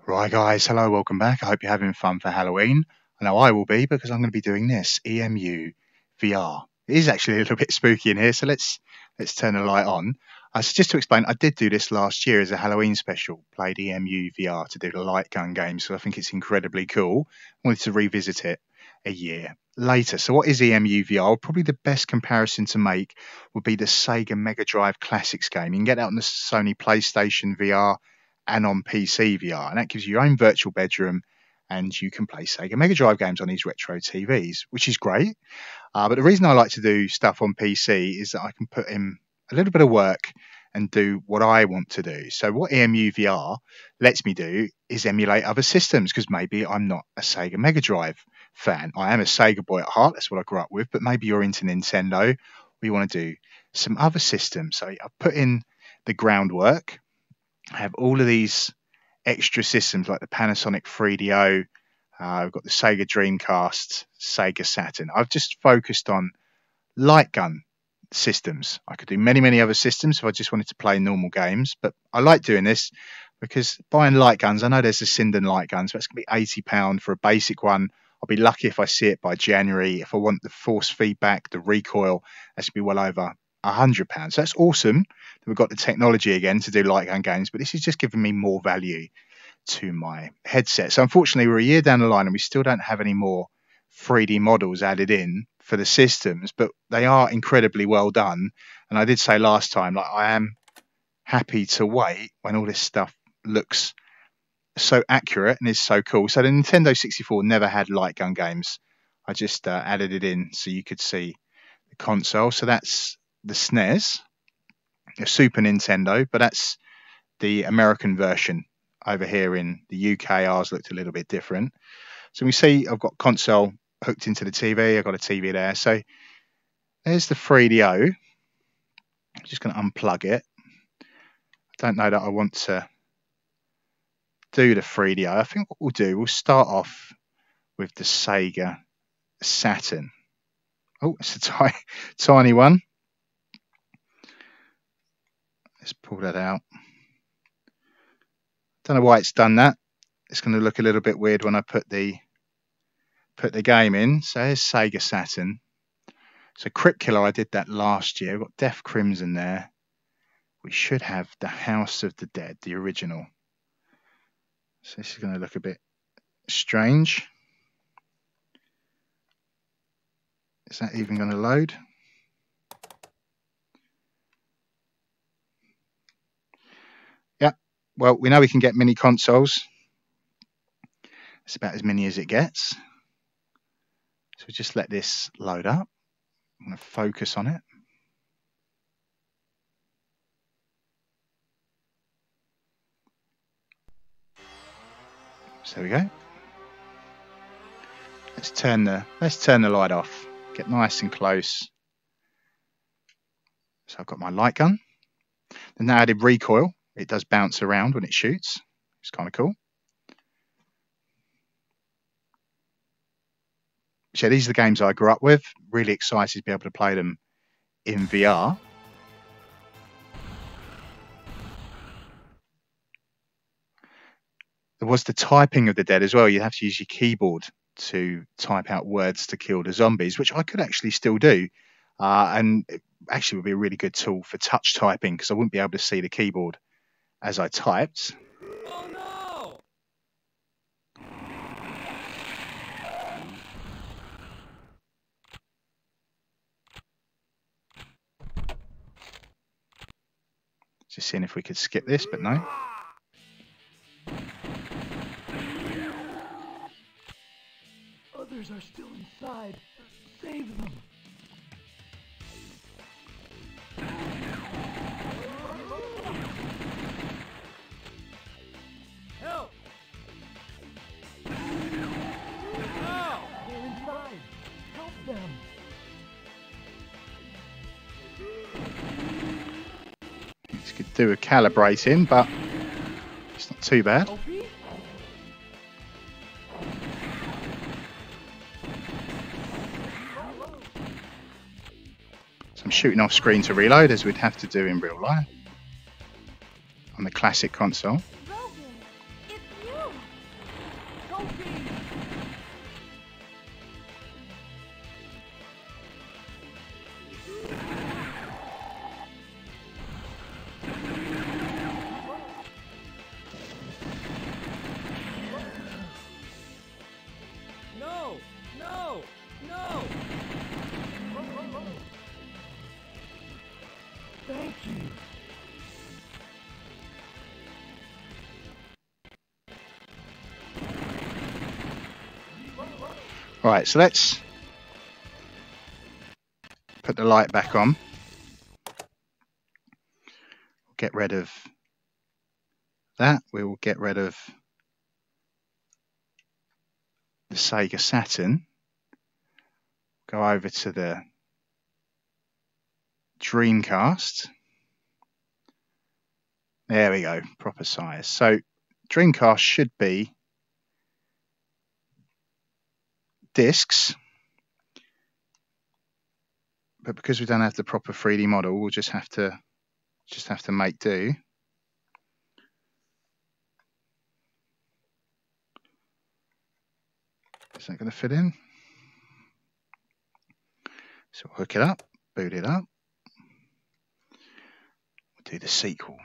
Right, guys, hello, welcome back. I hope you're having fun for Halloween. I know I will be because I'm going to be doing this EMU VR. It is actually a little bit spooky in here, so let's turn the light on. So just to explain, I did do this last year as a Halloween special. Played EMU VR to do the light gun game, so I think it's incredibly cool. I wanted to revisit it a year later. So what is EMU VR? Probably the best comparison to make would be the Sega Mega Drive Classics game. You can get that on the Sony PlayStation VR and on PC VR, and that gives you your own virtual bedroom, and you can play Sega Mega Drive games on these retro TVs, which is great. But the reason I like to do stuff on PC is that I can put in a little bit of work and do what I want to do. So what EMU VR lets me do is emulate other systems, because maybe I'm not a Sega Mega Drive fan. I am a Sega boy at heart. That's what I grew up with. But maybe you're into Nintendo, or you want to do some other systems. So I've put in the groundwork. I have all of these extra systems like the Panasonic 3DO. I've got the Sega Dreamcast, Sega Saturn. I've just focused on light gun systems. I could do many other systems if I just wanted to play normal games, but I like doing this because buying light guns, I know there's a Sinden light gun, so it's going to be £80 for a basic one. I'll be lucky if I see it by January. If I want the force feedback, the recoil, that's going to be well over £100. So that's awesome that we've got the technology again to do light gun games, but this is just giving me more value to my headset. So unfortunately, we're a year down the line and we still don't have any more 3D models added in for the systems, but they are incredibly well done. And I did say last time, like, I am happy to wait when all this stuff looks so accurate and is so cool. So the Nintendo 64 never had light gun games. I just added it in so you could see the console. So that's the SNES, the Super Nintendo, but that's the American version. Over here in the UK, ours looked a little bit different. So we see I've got console hooked into the TV. I've got a TV there. So there's the 3DO. I'm just going to unplug it. I don't know that I want to do the 3DO. I think what we'll do, we'll start off with the Sega Saturn. Oh, it's a tiny one. Let's pull that out. Don't know why it's done that. It's going to look a little bit weird when I put the game in. So there's Sega Saturn. So Crypt Killer, I did that last year. We've got Death Crimson there. We should have the House of the Dead, the original. So this is going to look a bit strange. Is that even going to load? Yeah. Well, we know we can get mini consoles. It's about as many as it gets. So just let this load up. I'm going to focus on it. So there we go. Let's turn the light off. Get nice and close. So I've got my light gun. Then that added recoil. It does bounce around when it shoots. It's kind of cool. So these are the games I grew up with. Really excited to be able to play them in VR. There was the typing of the Dead as well. You have to use your keyboard to type out words to kill the zombies, which I could actually still do. And it actually would be a really good tool for touch typing, because I wouldn't be able to see the keyboard as I typed. Oh no! Just seeing if we could skip this, but no. Others are still inside. Save them. Help! No! They're inside. Help them. This could do a calibrating, but it's not too bad. So I'm shooting off screen to reload, as we'd have to do in real life on the classic console. Rogan, it's you! Right, so let's put the light back on. Get rid of that. We will get rid of the Sega Saturn. Go over to the Dreamcast. There we go, proper size. So Dreamcast should be discs, but because we don't have the proper 3D model, we'll just have to make do. Is that going to fit in? So we'll hook it up, boot it up. We'll do the sequel.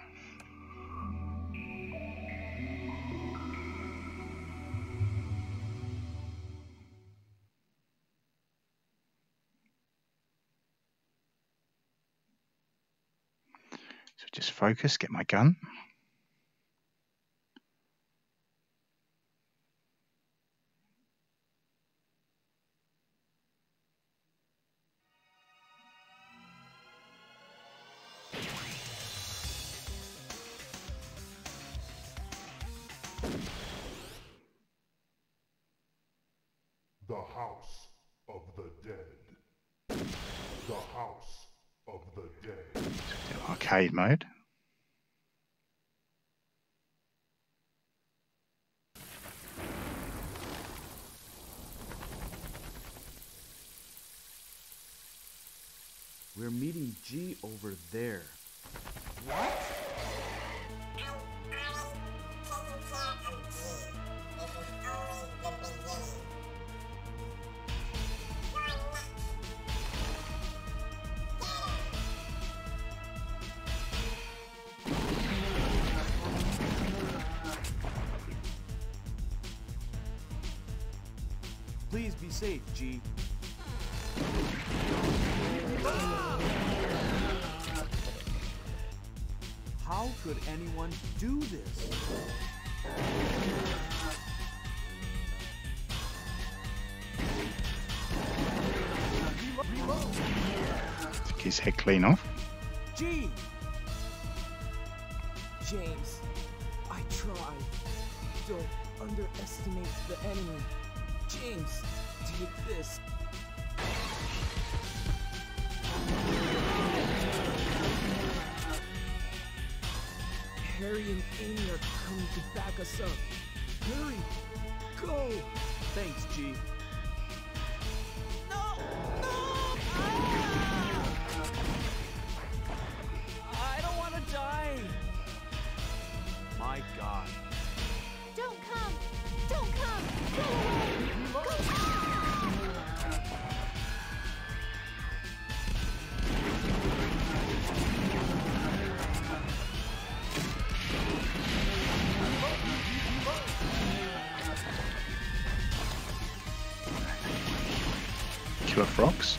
So just focus, get my gun. The House of the Dead. The House of the Dead. Arcade mode. We're meeting G over there. Please be safe, G. How could anyone do this? Took his head clean off. G! James, I tried. Don't underestimate the enemy. James, take this. Harry and Amy are coming to back us up. Hurry! Go! Thanks, G. No! No! I don't want to die! My God. Don't come! Don't come! Go away! Go! Killer frogs.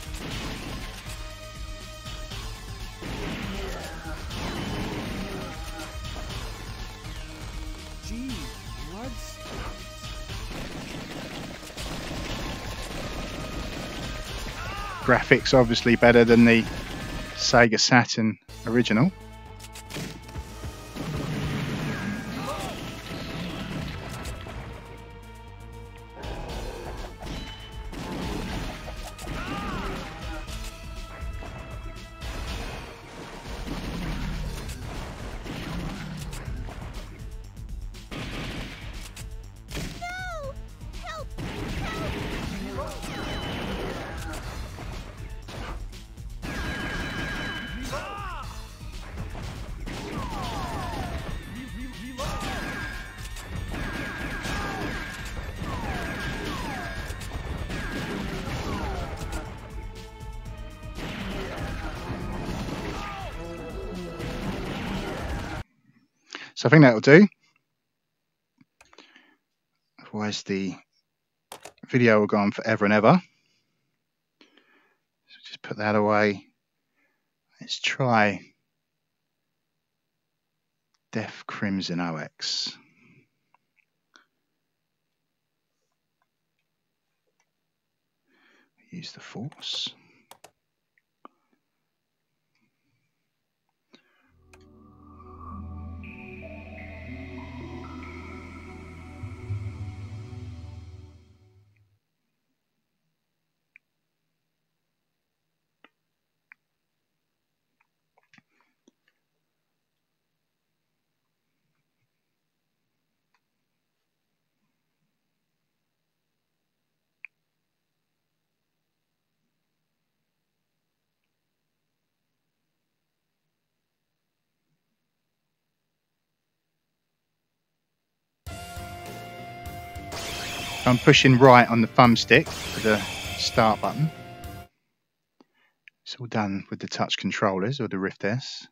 G. Blood spots. Graphics obviously better than the Sega Saturn original. No! Help! So I think that'll do. Otherwise the video will go on forever and ever. So just put that away. Let's try Death Crimson OX. Use the force. I'm pushing right on the thumbstick for the start button. It's all done with the touch controllers or the Rift S.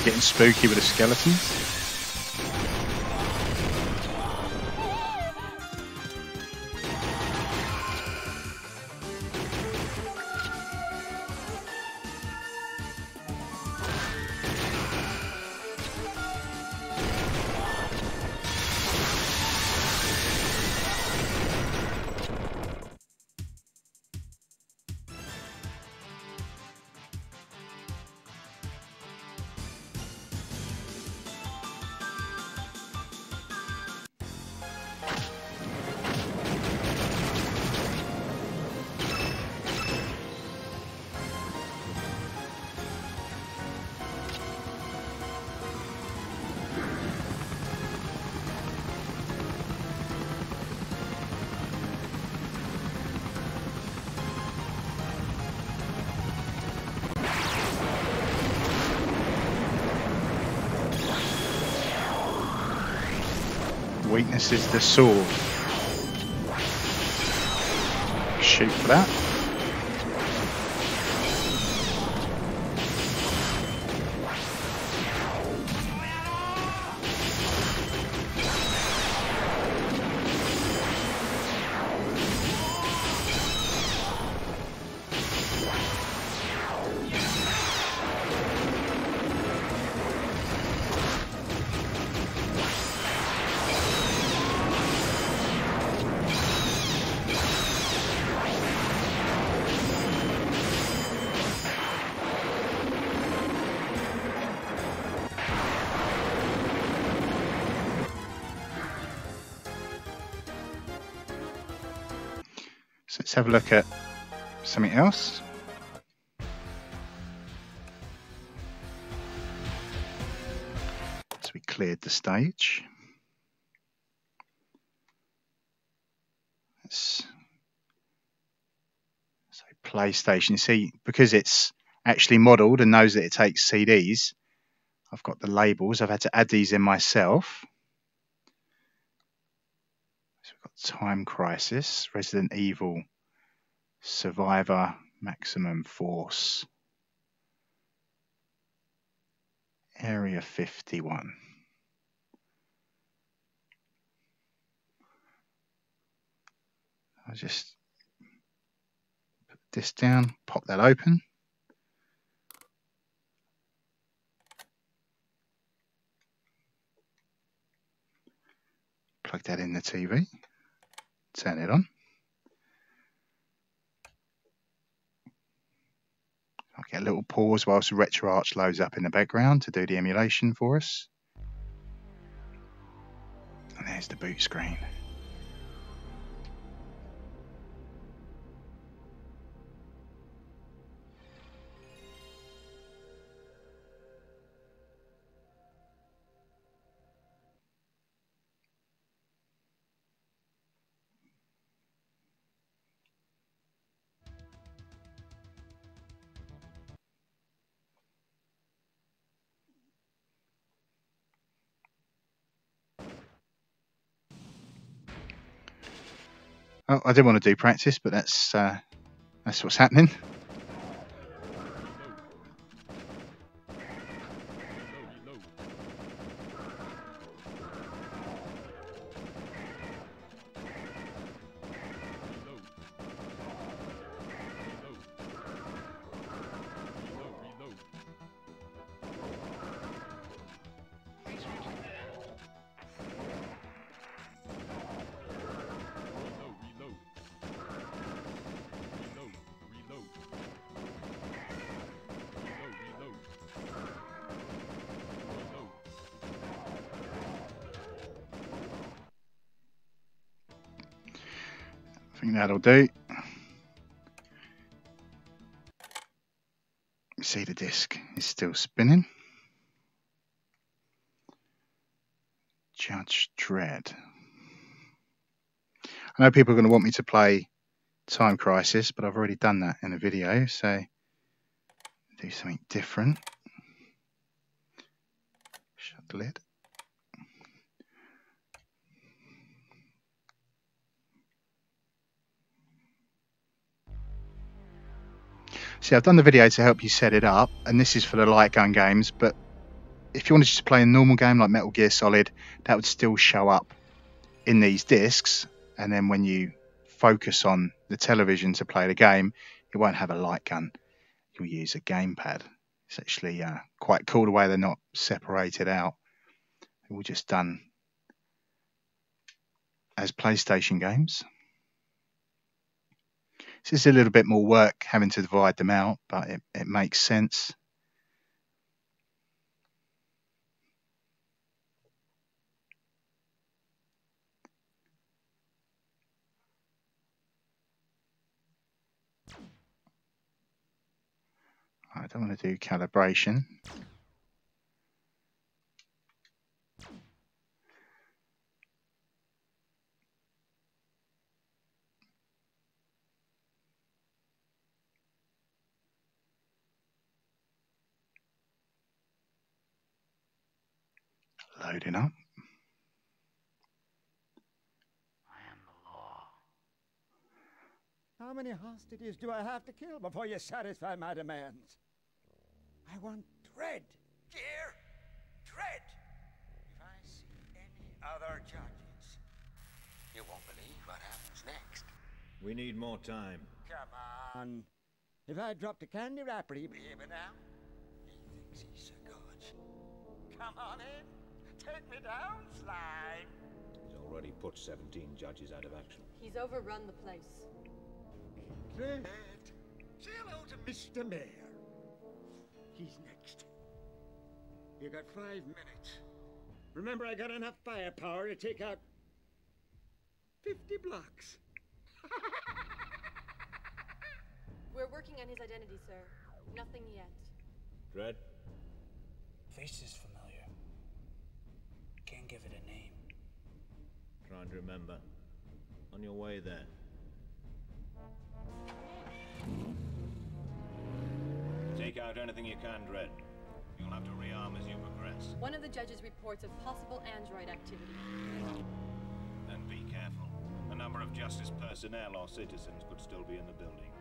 Getting spooky with the skeletons. Weakness is the sword. Shoot for that. So let's have a look at something else. So we cleared the stage. So PlayStation, see, because it's actually modelled and knows that it takes CDs, I've got the labels. I've had to add these in myself. So we've got Time Crisis, Resident Evil, Survivor, Maximum Force, Area 51. I'll just put this down, pop that open. Plug that in the TV, turn it on. I'll get a little pause whilst the RetroArch loads up in the background to do the emulation for us. And there's the boot screen. Oh, I didn't want to do practice, but that's what's happening. I think that'll do. You see the disc is still spinning. Judge Dredd. I know people are going to want me to play Time Crisis, but I've already done that in a video, so do something different. Shut the lid. See, I've done the video to help you set it up, and this is for the light gun games, but if you wanted to play a normal game like Metal Gear Solid, that would still show up in these discs, and then when you focus on the television to play the game, it won't have a light gun. You'll use a gamepad. It's actually quite cool the way they're not separated out. They're all just done as PlayStation games. This is a little bit more work having to divide them out, but it makes sense. I don't want to do calibration. Loading up. I am the law. How many hostages do I have to kill before you satisfy my demands? I want Dredd. Dear Dredd, If I see any other judges, you won't believe what happens next. We need more time. come on. If I dropped a candy wrapper, he'd be here now. He thinks he's so good. Come on in. Take me down, slime. He's already put 17 judges out of action. He's overrun the place. Dredd, say hello to Mr. Mayor. He's next. You got 5 minutes. Remember, I got enough firepower to take out 50 blocks. We're working on his identity, sir. Nothing yet. Dredd? Face is familiar. Can't give it a name. Trying to remember. On your way there. Take out anything you can, Dredd. You'll have to rearm as you progress. One of the judges reports of possible android activity. And be careful. A number of justice personnel or citizens could still be in the building.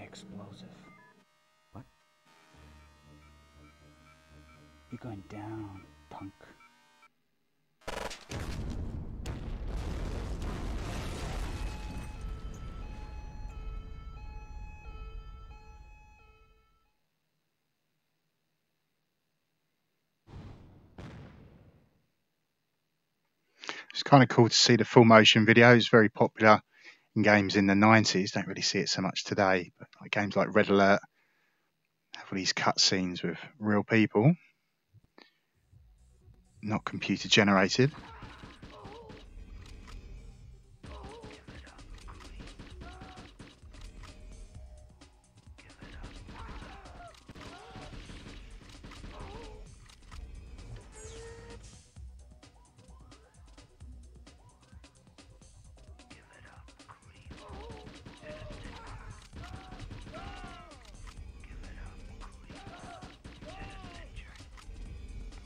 explosive. What? You're going down, punk. It's kind of cool to see the full motion video. It's very popular in games in the 90s. Don't really see it so much today, but like games like Red Alert have all these cutscenes with real people, not computer generated.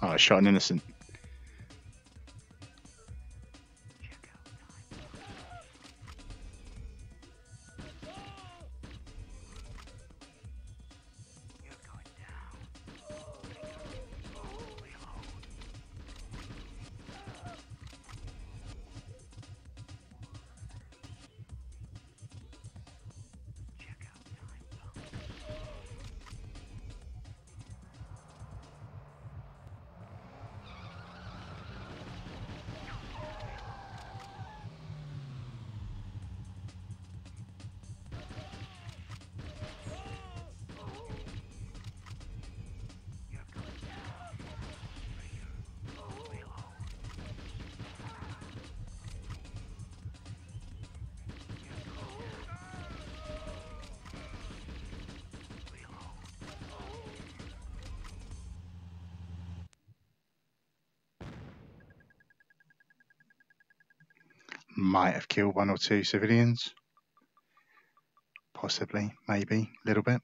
Oh, I shot an innocent. Might have killed one or two civilians. Possibly, maybe, a little bit.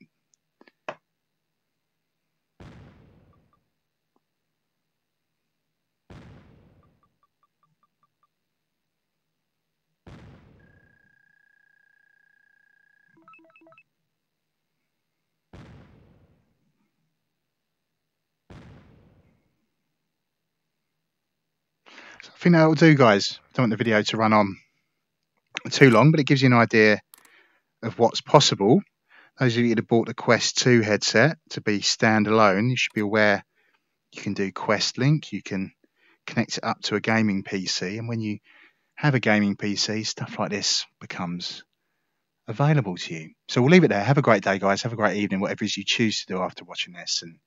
So I think that will do, guys. I don't want the video to run on too long, but it gives you an idea of what's possible. Those of you that have bought the Quest 2 headset to be standalone, you should be aware you can do Quest Link, you can connect it up to a gaming PC, and when you have a gaming PC, stuff like this becomes available to you. So we'll leave it there. Have a great day, guys. Have a great evening, whatever it is you choose to do after watching this. And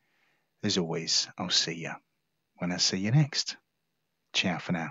as always, I'll see you when I see you next. Ciao for now.